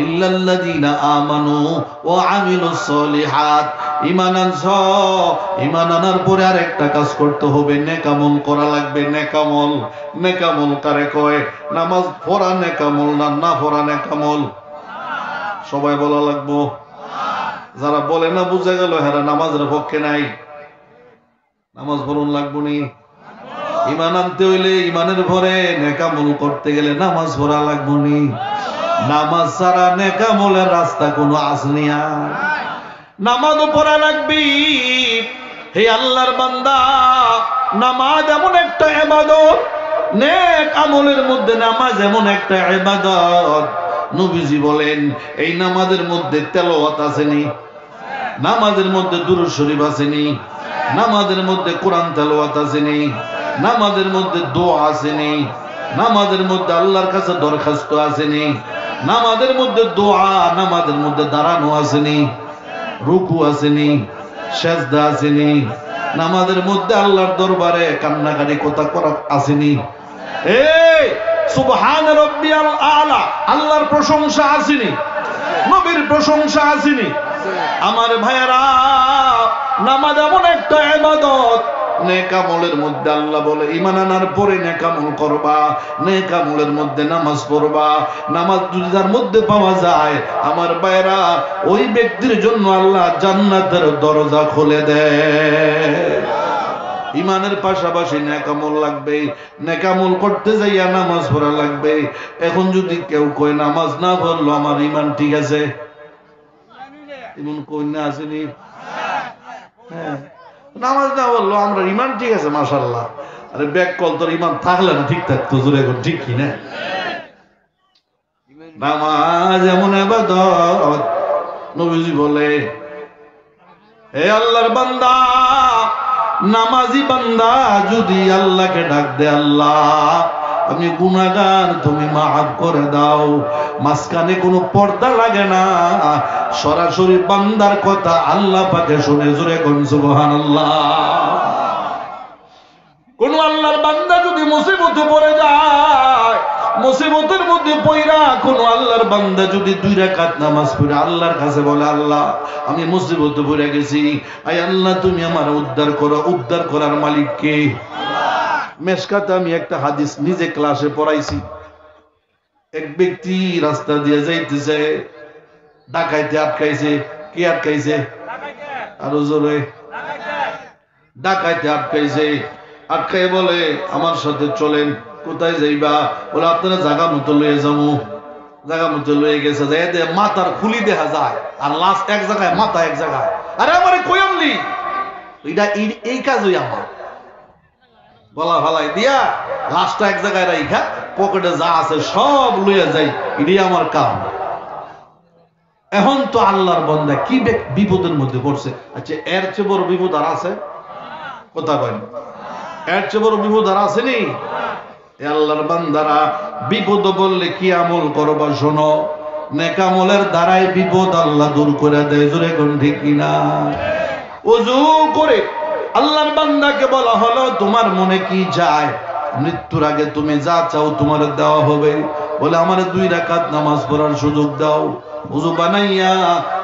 ইল্লাল্লাযীনা আমানু ওয়া আমিলুস সলিহাত, ঈমান আনছো, ঈমান আনার পরে আর একটা কাজ করতে হবে, নেকামল করা লাগবে। নেকামল, নেকামল কারে কয়? নামাজ পড়া নেকামল না, না পড়া নেকামল? সবাই বলা লাগবো। যারা বলে না বুঝা গেল হেরা নামাজের পক্ষে নাই। নামাজ পড়ুন লাগবো নি। ঈমান আনতে হইলে ঈমানের পরে নেকামল করতে গেলে নামাজ পড়া লাগবো নি। নামাজ ছাড়া নেকামলের রাস্তা কোনো আসনি। নামাজও পড়া লাগবি। হে আল্লাহর বান্দা, নামাজ এমন একটা ইবাদত, নেক আমলের মধ্যে নামাজ এমন একটা ইবাদত। নবীজি বলেন এই নামাজের মধ্যে তেলাওয়াত আসেনি, নামাজের মধ্যে দুরূদ শরীফ আসেনি, নামাজের মধ্যে কোরআন তেলাওয়াত আসেনি, নামাজের মধ্যে দোয়া আসেনি, নামাজের মধ্যে আল্লাহর কাছে দরখাস্ত আসেনি, নামাজের মধ্যে দোয়া, নামাজের মধ্যে দাঁড়ানো আসেনি, রুকু আসেনি, সেজদা আসেনি, নামাজের মধ্যে আল্লাহর দরবারে কান্নাকাটি কথা করা আসেনি। এই সুবহান রাব্বিয়াল আলা, আল্লাহর প্রশংসা আসেনি, নবীর প্রশংসা আসেনি। আমার ভাইয়েরা, নামাজ এমন একটা ইবাদত, নেকামলের মধ্যে আল্লাহ বলে ঈমান আনার পরে নেকামল করবা, নেকামলের মধ্যে নামাজ পড়বা। নামাজ যদি তার মধ্যে পাওয়া যায়, আমার ভাইয়েরা, ওই ব্যক্তির জন্য আল্লাহ জান্নাতের দরজা খুলে দেয়। ঈমানের পাশাপাশি নেকামল লাগবে, নেকামল করতে যাইয়া নামাজ পড়া লাগবে। এখন যদি কেউ কয় নামাজ না পড়লো আমার ঈমান ঠিক আছে, এমন কই না আসেনি? হ্যাঁ, নামাজ না বললো আমরা ঈমান ঠিক আছে মাশাআল্লাহ। আরে ব্যাক কল, তোর ঈমান থাকলে না ঠিক থাকতো, জোরে এখন ঠিক কি না? নামাজ এমন ইবাদত, নবীজি বলে হে আল্লাহর বান্দা, নামাজি বান্দা যদি আল্লাহকে ডাক দে, আল্লাহ আমি গুনাহগার, তুমি মাফ করে দাও, মাঝখানে কোনো পর্দা লাগে না, সরাসরি বান্দার কথা আল্লাহ পাকে শুনে জোরে কোন সুবহানাল্লাহ। কোন আল্লাহর বান্দা যদি মুসিবতে পড়ে যায়, মুসিবতের মধ্যে পইরা কোন আল্লাহর বান্দা যদি 2 রাকাত নামাজ পড়ে আল্লাহর কাছে বলে আল্লাহ আমি মুসিবতে পড়ে গেছি, আয় আল্লাহ তুমি আমার উদ্ধার করো, উদ্ধার করার মালিক কে? মেশকাতে আমি একটা হাদিস নিজে ক্লাসে পড়াইছি। এক ব্যক্তি রাস্তা দিয়ে যাইতেছে, ডাকাইতে আটকাইছে। কি আটকাইছে? আরো জোরে। ডাকাইতে আটকাইছে। আটকাই বলে আমার সাথে চলেন। কোথায় যাইবা? বলে আপনারা জায়গা মতো লয়ে যাবো। জায়গা মতো লয়ে গেছে, মাথার খুলি দেখা যায় আর লাস্ট এক জায়গায়, মাথা এক জায়গায়। আরে আমারে কই আনলি? এটা এই কাজই আমার। গলা ফালাই দিয়া লাস্টটা এক জায়গায় রাইখা পকেটে যা আছে সব লইয়া যাই, এটাই আমার কাম। এখন তো আল্লাহর বান্দা কি বিপদের মধ্যে পড়ছে। আচ্ছা, এর চেয়ে বড় বিপদ আর আছে? কথা কয় না, এর চেয়ে বড় বিপদ আর আসেনি? আল্লাহর বান্দারা, বিপদ বললে কি আমল করবা শোনো, নেকামলের দ্বারাই বিপদ আল্লাহ দূর করে দেয়। জোরে কোন ঠিক কিনা? ওযু করে আল্লাহর বান্দাকে বলা হলো তোমার মনে কি চায়, মৃত্যুর আগে তুমি যা চাও তোমার দেওয়া হবে। বলে আমার 2 রাকাত নামাজ পড়ার সুযোগ দাও। ওযু বানাইয়া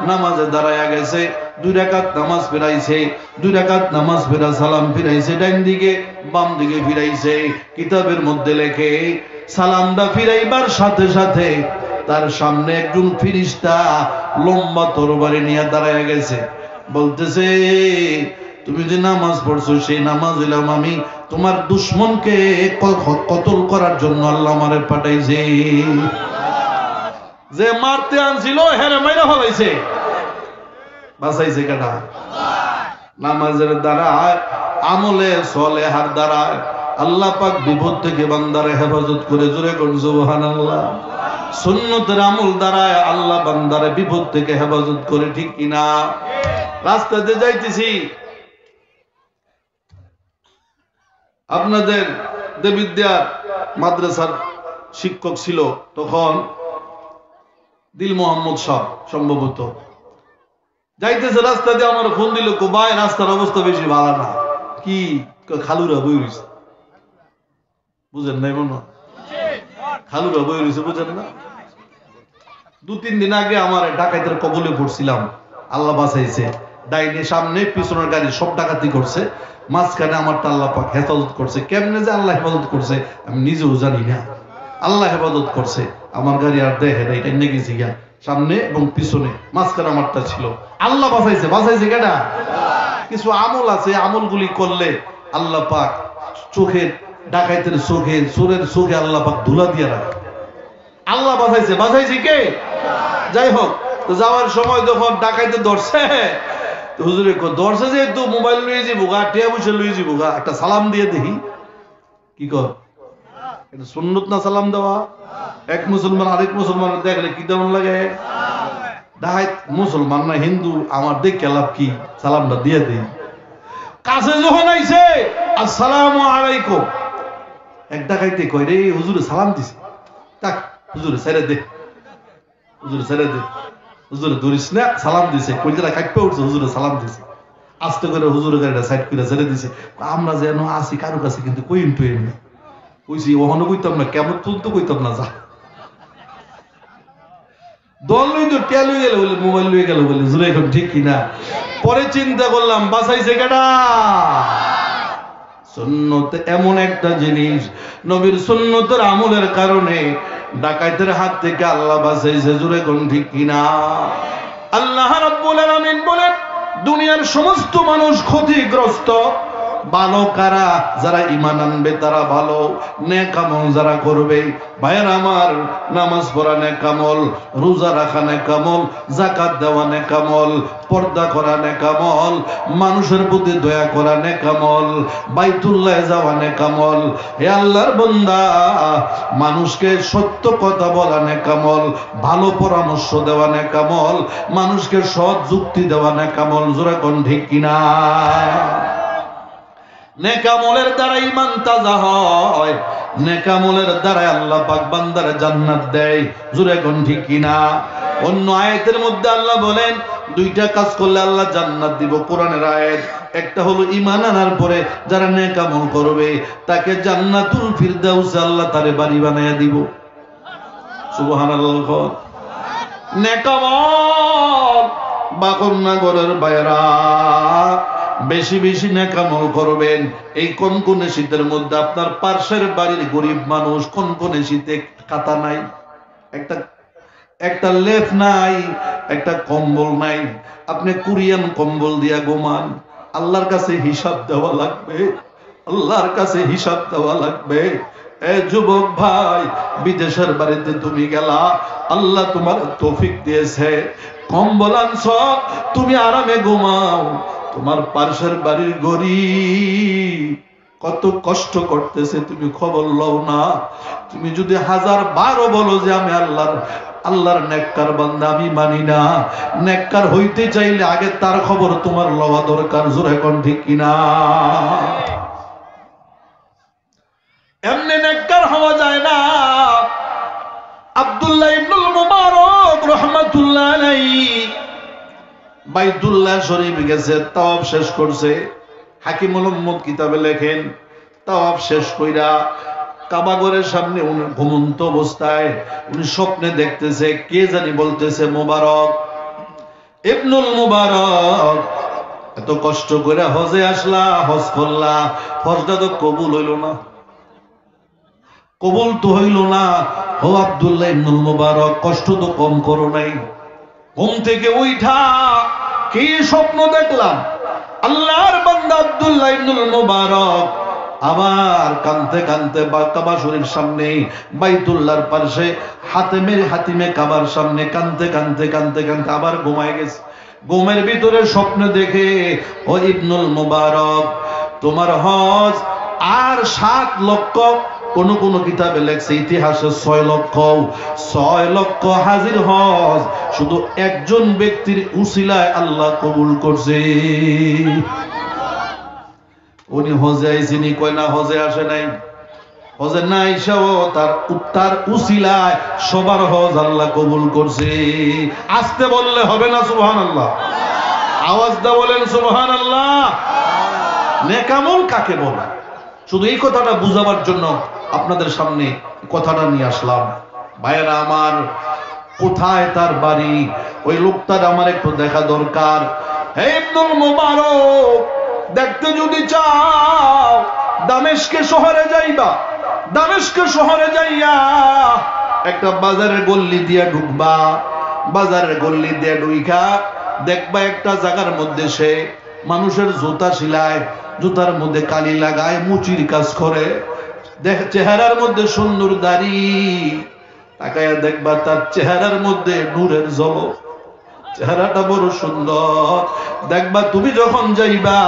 নামাজে দাঁড়ায়া গেছে, 2 রাকাত নামাজ ফিরাইছে, 2 রাকাত নামাজ ফিরা সালাম ফিরাইছে, ডান দিকে বাম দিকে ফিরাইছে। কিতাবের মধ্যে লেখে সালামটা ফিরাইবার সাথে সাথে তার সামনে একজন ফেরেশতা লম্বা তরবারি নিয়ে দাঁড়ায়া গেছে। বলতেছে তুমি যে নামাজ পড়ছো সেই নামাজ হইলাম আমি তোমার দুশমনকে কতল করার জন্য আল্লাহ আমারে পাঠাইছে। যে মারতে আনছিল হেরে মাইরা ফলাইছে, বাঁচাইছে কেডা? নামাজের দ্বারা, আমলে সলেহার দ্বারা আল্লাহ পাক বিপদ থেকে বান্দারে হেফাজত করে। জোরে কোন সুবহানাল্লাহ। সুন্নতের আমল দ্বারা আল্লাহ বান্দারে বিপদ থেকে হেফাজত করে, ঠিক কিনা? রাস্তাতে যাইতেছি, আপনাদের দেবিদ্যার মাদ্রাসার শিক্ষক ছিল তখন দিল মোহাম্মদ সাহেব, সম্ভবত যাইতেছে রাস্তা দিয়ে আমার ফোন দিল, ভাই রাস্তার অবস্থা বেশি ভালো না। কি খালুরা বই রয়েছে, বুঝেন নাই মনে খালুরা বই রয়েছে, বুঝেন না? 2-3 দিন আগে আমার ডাকাতের কবলে পড়ছিলাম, আল্লাহ বাঁচাইছে। ডাইনে সামনে পিছনের গাড়ি সব ডাকাতি করছে, মাঝখানে আমার আল্লাহ পাক হেফাজত করছে। কেমনে যে আল্লাহ হেফাজত করছে আমি নিজেও জানি না, আল্লাহ হেফাজত করছে। আমার গাড়ি আর দেখে না, এটা নিয়ে গেছি গিয়া সামনে এবং পিছনে, মাঝখানে আমারটা ছিল। আল্লাহ বাঁচাইছে। বাঁচাইছে কেডা? কিছু আমল আছে, আমলগুলি করলে আল্লাহ পাক চোখে, ডাকাইতের চোখে, চোরের চোখে আল্লাহ পাক ধুলা দিয়ে রাখে। আল্লাহ বাঁচাইছে। বাঁচাইছে কে? যাই হোক, যাওয়ার সময় যখন ডাকাইতে ধরছে, হুজুরে ধরছে যেহেতু মোবাইল লইয়ে যাবো গা, টিয়া পয়সা লইয়ে যাবো গা, একটা সালাম দিয়ে দেখি। কি কর? এটা সুন্নত না সালাম দেওয়া? এক মুসলমান আরেক মুসলমান দেখলে কি তেমন লাগে? ডাকাইত মুসলমান না হিন্দু, আমার দেখে লাভ কি, সালামটা দিয়ে দিই। কাছে যখন আইছে আসসালামু আলাইকুম, এক ডাকাইতে কই রে হুজুরে সালাম দিছে। তাক হুজুরে ছেড়ে দে, হুজুরে ছেড়ে দে, হুজুরে ধরিস না, সালাম দিছে। কইটা কাটপে উঠছে, হুজুরে সালাম দিছে। আস্তে করে হুজুরে গাড়িটা সাইড করে ছেড়ে দিছে। আমরা যেন আসি কারো কাছে কিন্তু কইন টইন না, কইছি ওখানে কইতাম না, কেমন তুলতো কইতাম না। যা দল লই তো টেল হয়ে গেল বলে, মোবাইল লয়ে গেল বলে, জুড়ে এখন ঠিক কিনা? পরে চিন্তা করলাম বাঁচাইছে কেডা? সুন্নত এমন একটা জিনিস, নবীর সুন্নতের আমলের কারণে ডাকাইতের হাত থেকে আল্লাহ বাঁচাইছে। জুড়ে কোন ঠিক কিনা? আল্লাহ রাব্বুল আলামিন বলেন, দুনিয়ার সমস্ত মানুষ ক্ষতিগ্রস্ত। ভালো কারা? যারা ঈমান আনবে তারা ভালো, নেক আমল যারা করবে। ভাইয়ের আমার, নামাজ পড়া নেক আমল, রোজা রাখা নেক আমল, যাকাত দেওয়া নেক আমল, পর্দা করা নেক আমল, মানুষের প্রতি দয়া করা নেক আমল, বাইতুল্লাহে যাওয়া নেক আমল। হে আল্লাহর বান্দা, মানুষকে সত্য কথা বলা নেক আমল, ভালো পরামর্শ দেওয়া নেক আমল, মানুষকে সৎ যুক্তি দেওয়া নেক আমল। জোরে কোন ঠিক কিনা? নেক আমলের দ্বারা ঈমান তাজা হয়, নেক আমলের দ্বারা আল্লাহ পাক বান্দারে জান্নাত দেয়। জোরে কোন ঠিক কিনা? অন্য আয়াতের মধ্যে আল্লাহ বলেন, 2টা কাজ করলে আল্লাহ জান্নাত দিব। কোরআনের আয়াত একটা হলো ঈমান আনার পরে যারা নেক আমল করবে তাকে জান্নাতুল ফিরদাউস আল্লাহ তারে বাড়ি বানায়া দিব। সুবহানাল্লাহ। নেক আমল বাকরনগরের বাইরা বেশি বেশি নেক আমল করবেন। এই কোন শীতের মধ্যে আপনার পাশের বাড়ির গরিব মানুষ, কোন শীতে কাতা নাই, একটা লেপ নাই, একটা কম্বল নাই, আপনি কোরিয়ান কম্বল দিয়া ঘুমান। আল্লাহর কাছে হিসাব দেওয়া লাগবে, আল্লাহর কাছে হিসাব দেওয়া লাগবে। এ যুবক ভাই, বিদেশের বাড়িতে তুমি গেলা, আল্লাহ তোমার তৌফিক দিয়েছে, কম্বল আনছ, তুমি আরামে ঘুমাও। তোমার পাশের বাড়ির গরিব কত কষ্ট করতেছে তুমি খবর লও না। তুমি যদি 1000 বলো যে আমি আল্লাহর নেককার বান্দা, আমি মানি না, নেককার হইতে চাইলে আগে তার খবর তোমার লওয়া দরকার। জোরে কোন ঠিক কিনা? এমনি নেককার হওয়া যায় না। আব্দুল্লাহ ইবনুল মুবারক রাহমাতুল্লাহ আলাইহি বাইতুল্লাহ শরীফ গেছে, তাওয়াফ শেষ করছে। হাকিমুল উম্মত কিতাবে লেখেন, তাওয়াফ শেষ কইরা কাবা ঘরের সামনে উনি ঘুমন্ত অবস্থায় উনি স্বপ্নে দেখতেছে, কে জানি বলতেছে, মুবারক ইবনুল মুবারক, এত কষ্ট করে হজে আসলা, হজ করলা, হজটা তো কবুল হইল না, কবুল তো হইল না। ও আব্দুল্লাহ ইবনুল মুবারক, কষ্ট তো কম করো নাই। ঘুম থেকে উঠা কি স্বপ্ন দেখলাম? আল্লাহর বান্দা আব্দুল্লাহ ইবনুল মুবারক আবার কানতে কানতে কাবা শরীফ সামনে, বাইতুল্লাহর পাশে হাতিমে কাবার সামনে কানতে কানতে কানতে কানতে আবার ঘুমায় গেছে। ঘুমের ভিতরে স্বপ্ন দেখে, ও ইবনুল মুবারক, তোমার হজ আর 7 লক্ষ, কোন কিতাবে লেখছে ইতিহাসে 6 লক্ষ হাজির হজ শুধু একজন ব্যক্তির উসিলায় আল্লাহ কবুল করছে। উনি হজে আইসিনি, কয় না হজে আসে নাই। হজে না আইসাও তার উসিলায় সবার হজ আল্লাহ কবুল করছে। আসতে বললে হবে না সুবহানাল্লাহ? আওয়াজ দা বলেন সুবহানাল্লাহ। নেকামল কাকে বলে? শুধু এই কথাটা বুঝাবার জন্য আপনাদের সামনে কথাটা নিয়ে আসলাম। ভাইয়েরা আমার, কোথায় তার বাড়ি? ওই লোকটার আমার একটু দেখা দরকার। হে ইবনুল মুবারক, দেখতে যদি চাও দামেস্কে শহরে যাইবা। দামেস্কে শহরে যাইয়া একটা বাজারের গল্লি দিয়া ঢুকবা। বাজারের গল্লি দিয়া ঢুইকা দেখবা একটা জায়গার মধ্যে সে মানুষের জুতা সিলায়, জুতার মধ্যে কালি লাগায়, মুচির কাজ করে। দেখ চেহারার মধ্যে সুন্দর দাড়ি, তাকায়া দেখবা তার চেহারার মধ্যে নূরের ঝলক, চেহারাটা বড় সুন্দর। দেখবা তুমি যখন যাইবা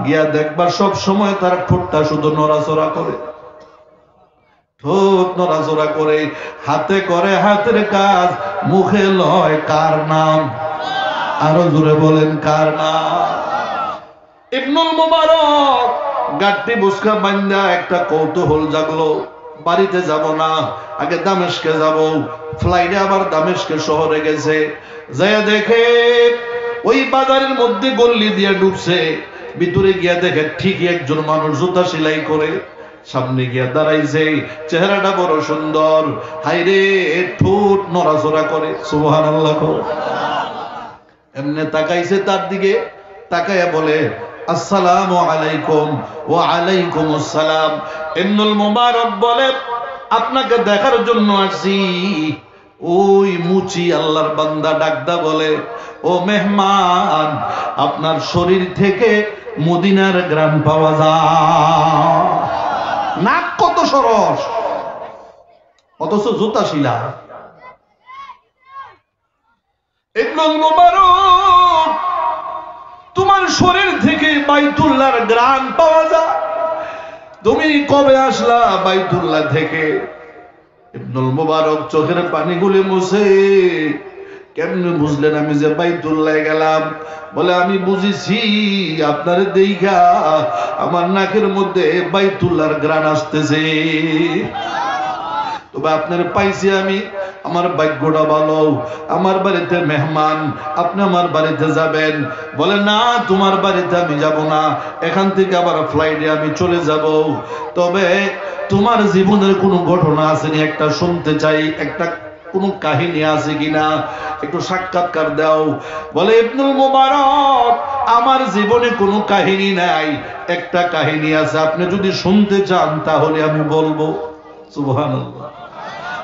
গিয়া দেখবা সব সময় তার ঠোঁটটা শুধু নড়াচড়া করে, ঠোঁট নড়াচড়া করে, হাতে করে হাতের কাজ, মুখে লয় কার নাম? আরো জোরে বলেন কার নাম? ইবনুল মুবারক গাট্টি বুসকা বান্দা একটা কৌতূহল জাগলো, বাড়িতে যাব না, আগে দামেস্কে যাব। ফ্লাইটে আবার দামেস্কে শহরে গেছে, যাইয়া দেখে ওই বাজারের মধ্যে গল্লি দিয়ে ঢুকছে। ভিতরে গিয়া দেখে ঠিকই একজন মানুষ জুতা সেলাই করে সামনে গিয়া দাঁড়াইছে। চেহারাটা বড় সুন্দর, হাইরে ঠোঁট নড়াচড়া করে, সুবহানাল্লাহ। এমনি তাকাইছে তার দিকে, তাকাইয়া বলে আসসালামু আলাইকুম। ওয়া আলাইকুম আসসালাম। ইবনুল মুবারক বলে আপনাকে দেখার জন্য আসছি। ওই মুচি আল্লাহর বান্দা ডাকদা বলে, ও মেহমান, আপনার শরীর থেকে মদিনার গ্রাম পাওয়া যায়। নাক কত সরস, অথচ জুতা শিলা। ইবনুল মুবারক, তোমার শরীর থেকে বাইতুল্লাহর গ্রাম পাওয়া যায়। তুমি কবে আসলা বাইতুল্লাহ থেকে? ইবনুল মুবারক চোখের পানিগুলি মুছে, কেমনে বুঝলেন আমি যে বাইতুল্লাহ গেলাম? বলে আমি বুঝেছি আপনার দেইখা আমার নাকের মধ্যে বাইতুল্লাহর গ্রান আসতেছে। তবে আপনার পাইছি আমি, আমার ভাগ্যটা ভালো, আমার বাড়িতে মেহমান, আপনি আমার বাড়িতে যাবেন। বলে না, তোমার বাড়িতে আমি যাব না, এখান থেকে আবার ফ্লাইটে আমি চলে যাব। তবে তোমার জীবনের কোনো ঘটনা আসেনি, একটা শুনতে চাই, একটা কোন কাহিনী আছে কিনা, একটু সাক্ষাৎকার দাও। বলে ইবনুল মুবারক, আমার জীবনে কোনো কাহিনী নাই, একটা কাহিনী আছে, আপনি যদি শুনতে চান তাহলে আমি বলবো। সুবহানাল্লাহ।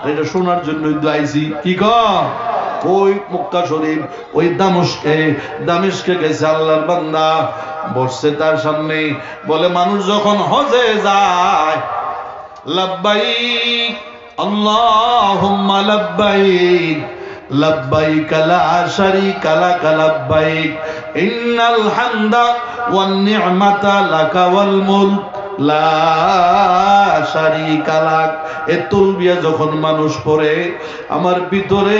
এটা শোনার জন্যই তো আইছি। কি কর? ওই মক্কা শরীফ, ওই দামেস্কে গেছে আল্লাহর বান্দা, বসছে তার সামনে। বলে মানুষ যখন হজে যায়, লাব্বাইক আল্লাহুম্মা লাব্বাইক লাব্বাইক লা শারীকা লাক লাব্বাইক ইন্নাল হামদা ওয়ান নি'মাতা লাকা ওয়াল মুলক লা শারীকা লাক। এ তালবিয়া যখন মানুষ পড়ে, আমার ভিতরে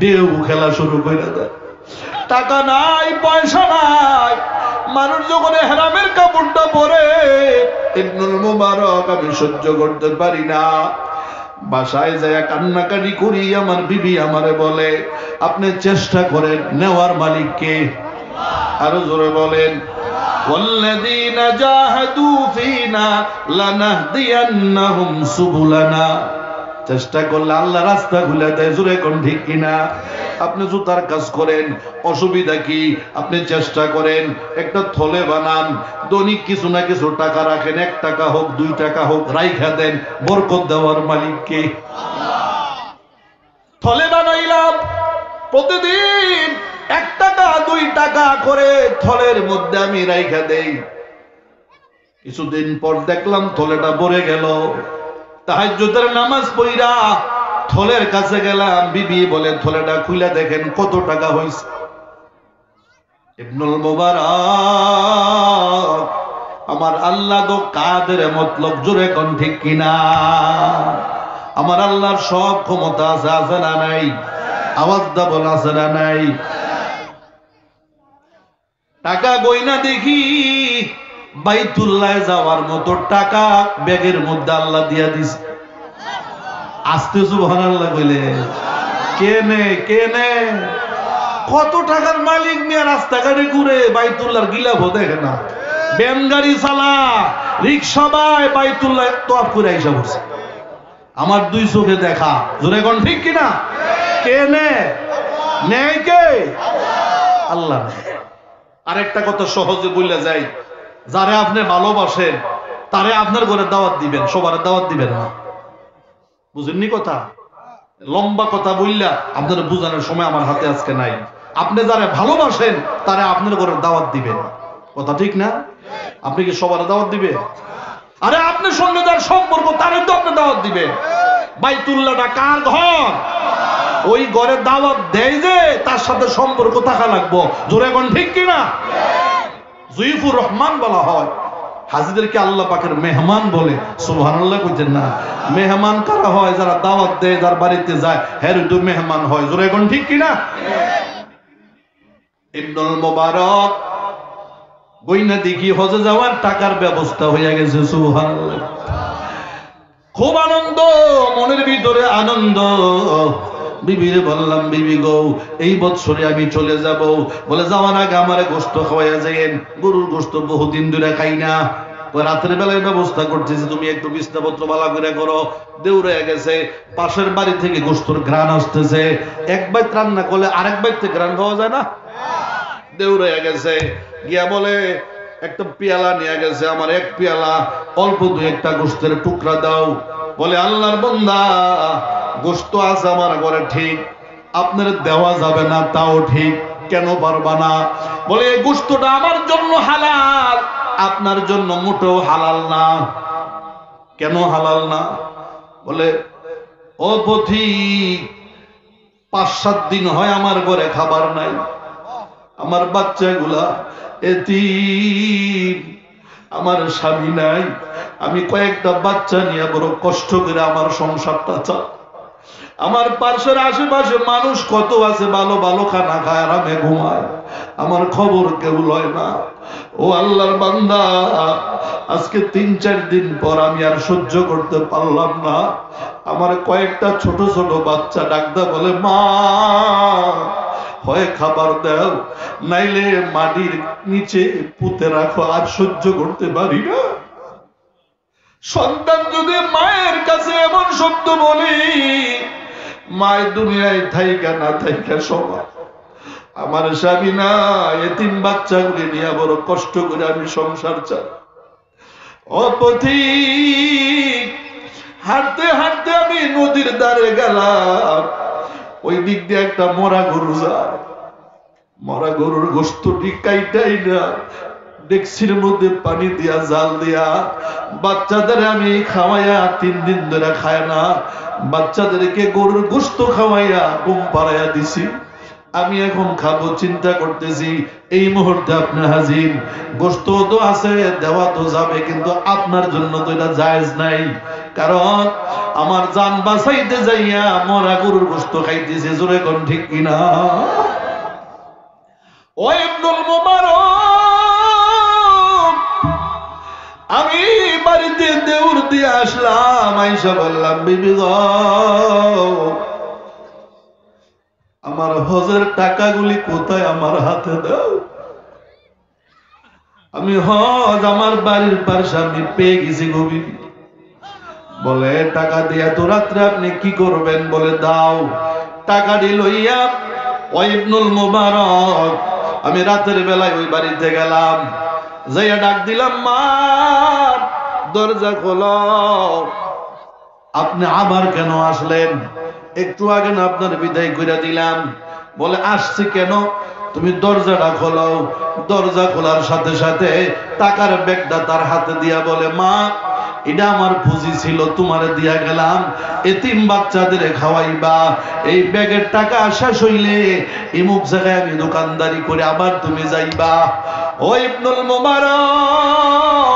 ঢেউ খেলা শুরু করে দেয়। টাকা নাই, পয়সা নাই, মানুষ যখন ইহরামের কাপড়টা পরে, ইবনুল মুবারক, আমি সহ্য করতে পারি না, বাসায় যায় কান্নাকাটি করি। আমার বিবি আমারে বলে, আপনি চেষ্টা করেন, নেওয়ার মালিক কে? আরো জোরে বলেন, ওয়াল্লাযীনা জাহাদু ফীনা লানাহদিয়ান্নাহুম সুবুলানা। চেষ্টা করলে আল্লাহ রাস্তা খুলে দেয়। জোরে কোন ঠিক কিনা? আপনি জুতার কাজ করেন, অসুবিধা কি? আপনি চেষ্টা করেন, একটা থলে বানান, দৈনিক কিছু না কিছু টাকা রাখেন, 1 টাকা হোক 2 টাকা হোক রাইখা দেন, বরকত দেওয়ার মালিক কে? থলে বানাইলাম, প্রতিদিন 1 টাকা 2 টাকা করে থলের মধ্যে আমি রাইখা দেই। কিছুদিন পর দেখলাম থলেটা ভরে গেল। তাহাজ্জুদের নামাজ পড়া থলের কাছে গেলাম, বিবি বলে থলেটা খুলে দেখেন কত টাকা হয়েছে। ইবনুল মুবারক, আমার আল্লাহ তো কাদের মতলব, জোরে কোন ঠিক কিনা? আমার আল্লাহর সব ক্ষমতা আছে, আছে না নাই? আওয়াজ দা বল, আছে না নাই? টাকা গয়না দেখি বাইতুল্লাহ যাওয়ার মতো টাকা ব্যাগের মধ্যে আল্লাহ দিয়া দিছে। আস্তে সুবহানাল্লাহ বলে কে নে কত টাকার মালিক নিয়ে রাস্তাঘাটে ঘুরে বাইতুল্লাহর গিলাফ দেখে না, ব্যান গাড়ি চালা, রিক্সা বায় বাইতুল্লাহ তওয়াফ করে আইসা বসে। আমার দুই চোখে দেখা, জোরে কোন ঠিক কিনা? কে নেয় কে? আল্লাহ। আরেকটা কথা সহজে বললে যাই, যারে আপনি ভালোবাসেন তারে আপনার ঘরে দাওয়াত দিবেন, সবার দাওয়াত দিবেন না। বুঝেননি কথা? লম্বা কথা বললা আপনার বুঝানোর সময় আমার হাতে আজকে নাই। আপনি যারা ভালোবাসেন তারা আপনার ঘরে দাওয়াত দিবেন, কথা ঠিক না? আপনি কি সবার দাওয়াত দিবে? আরে আপনার সঙ্গে যার সম্পর্ক তারে তো আপনি দাওয়াত দিবেন। বাইতুল্লাহটা কার ঘর? ওই ঘরে দাওয়াত দেয় যে তার সাথে সম্পর্ক থাকা লাগবো, জোরে কোন ঠিক কিনা? জুইফুর রহমান বলা হয়, হাজীদেরকে আল্লাহ পাকের মেহমান বলে। সুবহানাল্লাহ কইতেন না? মেহমান কারা হয়? যারা দাওয়াত দেয়, যার বাড়িতে যায়, হের তো মেহমান হয়, জোরে কোন ঠিক কিনা? ইবনুল মুবারক গয়না দেখি হজে যাওয়ার টাকার ব্যবস্থা হয়ে গেছে। সুবহানাল্লাহ। খুব আনন্দ, মনের ভিতরে আনন্দ। বিবিরে বললাম, বিবি গো এই বছরে আমি চলে যাব। বলে যাওয়ার আগে আমারে গোশত খাওয়াইয়া যাইয়েন, গরুর গোশত বহুদিন ধরে খাই না। রাতের বেলায় ব্যবস্থা করতেছি, তুমি একটু বিছনাপত্র ভালো করে করো। দেউরে গেছে, পাশের বাড়ি থেকে গোশতর ঘ্রাণ আসতেছে। এক বাইত রান্না করলে আরেক বাইতে ঘ্রাণ পাওয়া যায় না? দেউরে গেছে, গিয়া বলে একটা পেয়ালা নিয়ে গেছে, আমার এক পেয়ালা অল্প দু একটা গোশতের টুকরা দাও। বলে আল্লাহর বান্দা, গোশত আছে আমার ঘরে ঠিক, আপনার দেওয়া যাবে না তাও ঠিক, কেন পারবা না? বলে এই গোশতটা আমার জন্য হালাল, আপনার জন্য মোটেও হালাল না। কেন হালাল না? বলে ও পথিক, ৫-৭ দিন হয় আমার ঘরে খাবার নাই, আমার বাচ্চাগুলা এতিম, আমার স্বামী নাই, আমি কয়েকটা বাচ্চা নিয়ে বড় কষ্ট করে আমার সংসারটা চাই। আমার পাশের আশেপাশে মানুষ কত আছে, ভালো ভালো খানা খায়, আরামে ঘুমায়, আমার খবর কেউ লয় না। ও আল্লাহর বান্দা, আজকে ৩-৪ দিন পর আমি আর সহ্য করতে পারলাম না। আমার কয়েকটা ছোট ছোট বাচ্চা ডাকদা বলে, মা হয় খাবার দাও, নাইলে মাটির নিচে পুঁতে রাখো, আর সহ্য করতে পারি না। সন্তান যদি মায়ের কাছে এমন শব্দ বলি, মায়ের দুনিয়ায় থাইকা না থাইকা সবার। আমার স্বামী না, এতিম বাচ্চাগুলি নিয়ে বড় কষ্ট করে আমি সংসার চাই। অপথিক হাঁটতে হাঁটতে আমি নদীর ধারে গেলাম, ওই দিক দিয়ে একটা মরা গরু যায়, মরা গরুর গোশতটি কাইটাই না ডেকচির মধ্যে পানি দিয়া জাল দিয়া বাচ্চাদের আমি খাওয়াইয়া 3 দিন ধরে খায় না, বাচ্চাদেরকে গরুর গোশত খাওয়াইয়া ঘুম পাড়াইয়া দিছি। আমি এখন খাবো, চিন্তা করতেছি এই মুহূর্তে আপনার হাজির গোশত তো আছে, দেওয়া তো যাবে, কিন্তু আপনার জন্য তো এটা জায়েজ নাই, কারণ আমার জান বাঁচাইতে যাইয়া মরা গরুর গোশত খাইতেছে। জোরে কোন ঠিক কিনা? ও ইবনুল মুবারক, আমি বাড়িতে দেউর দিয়ে আসলাম, আইসা বললাম, বিবি গো আমার হজের টাকাগুলি কোথায়, আমার হাতে দাও। আমি হজ আমার বাড়ির পাশে আমি পেয়ে গেছি গো বিবি। বলে টাকা দিয়া তো রাত্রে আপনি কি করবেন? বলে দাও। টাকাটি লইয়া ও ইবনুল মুবারক আমি রাতের বেলায় ওই বাড়িতে গেলাম, যাইয়া ডাক দিলাম, মা দরজা খোলো। আপনি আবার কেন আসলেন? একটু আগে না আপনার বিদায় করে দিলাম। বলে আসছি কেন? তুমি দরজাটা খোলো। দরজা খোলার সাথে সাথে টাকার ব্যাগটা তার হাতে দিয়া বলে, মা এটা আমার পুঁজি ছিল, তোমারে দিয়া গেলাম, এতিম বাচ্চাদের খাওয়াইবা, এই ব্যাগের টাকা শেষ হইলে ইমুক জায়গায় আমি দোকানদারি করে আবার তুমি যাইবা। ও ইবনুল মুবারক,